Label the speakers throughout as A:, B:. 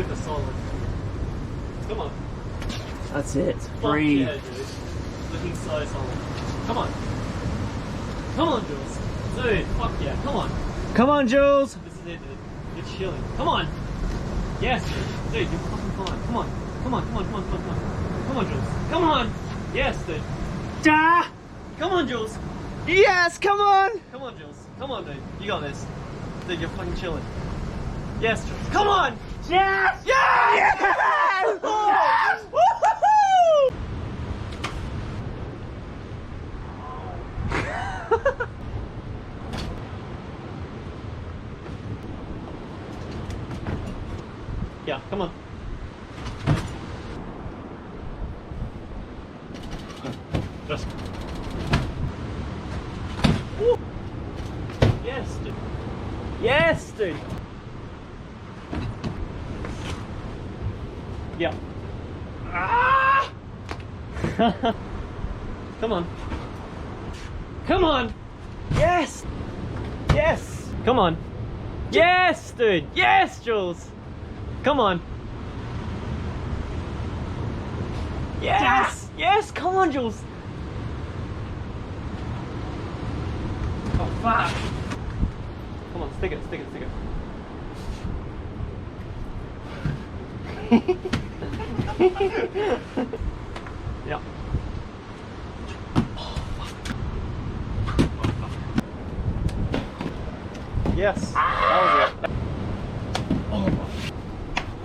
A: super solid. Come on.
B: That's it.
A: Fuck
B: Breathe.
A: yeah, dude. Looking so solid. Come on. Come on, Jules. Dude, fuck yeah. Come on.
B: Come on, Jules.
A: This is it, dude. You're chilling. Come on. Yes, dude. Dude, you're fucking fine. Come on. Come on, come on, come on, come on, come on. Come on, Jules. Come on. Yes, dude.
B: Da!
A: Come on, Jules.
B: Yes, come on.
A: Come on, Jules. Come on, dude. You got this. Dude, you're fucking chilling. Yes, Jules. Come on.
B: Yes!
A: Yes!
B: Yes!
A: Oh!
B: Yes! Woohoo!
A: Yeah, come on. Just. Ooh. Yes, dude. Yes, dude. Yeah. Ah! Come on. Come on. Yes. Yes. Come on. Yes, dude. Yes, Jules. Come on. Yes. Yes. Come on, Jules. Oh fuck. Come on, stick it, stick it, stick it. Yeah. Yes. That was it. Oh.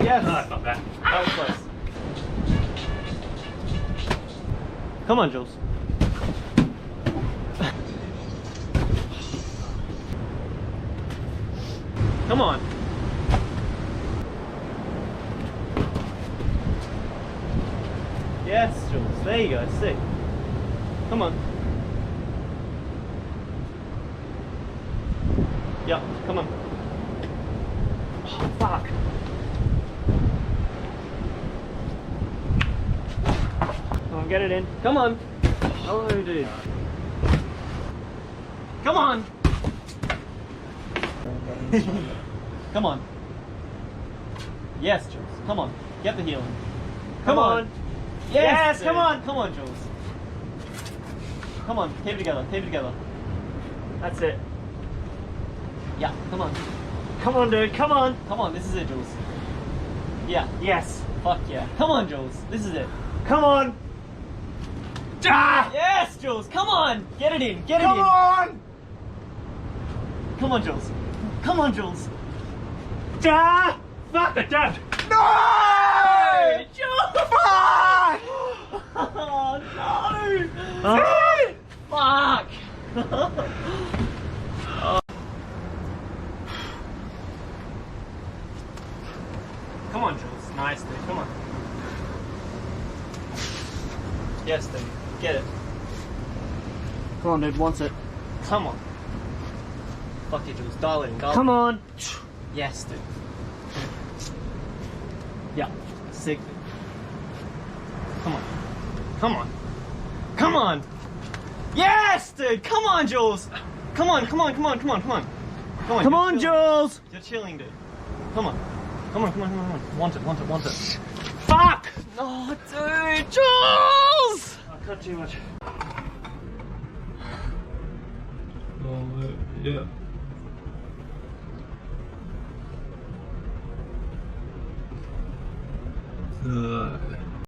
A: Yes. No, it's not bad. That was close. Come on, Jules. Come on. Yes, Jules. There you go. See. Come on. Yeah, come on. Oh, fuck. Come on, get it in. Come on. Oh, dude. Come on. Come on. Yes, Jules. Come on. Get the healing. Come on. Yes, come on. Come on, Jules. Come on. Keep it together. Keep it together. That's it. Yeah, come on.
B: Come on, dude. Come on.
A: Come on, this is it, Jules. Yeah.
B: Yes.
A: Fuck yeah. Come on, Jules. This is it.
B: Come on. Ah!
A: Yes, Jules. Come on. Get it in. Get it
B: Come
A: in.
B: on.
A: Come on, Jules. Come on, Jules.
B: Da! Fuck it, Dad. No!
A: Hey, Jules!
B: Fuck!
A: Oh, no.
B: Huh?
A: Fuck. Come on, Jules. Nice, dude. Come on. Yes, dude. Get it.
B: Come on, dude. Wants it.
A: Come on. Fuck you, Jules. Dial it in. Dial
B: Come
A: it in.
B: on.
A: Yes, dude. Yeah. Sick, dude. Come on. Come on. Come on. Yes, dude. Come on, Jules. Come on, come on, come on, come on, come on. Come on,
B: Come
A: you're
B: on,
A: chilling.
B: Jules.
A: You're chilling, dude. Come on. Come on, come on, come on, come on. Want it, want it, want it.
B: Fuck!
A: Oh, dude. Jules!
B: I cut too much.
C: Oh, yeah.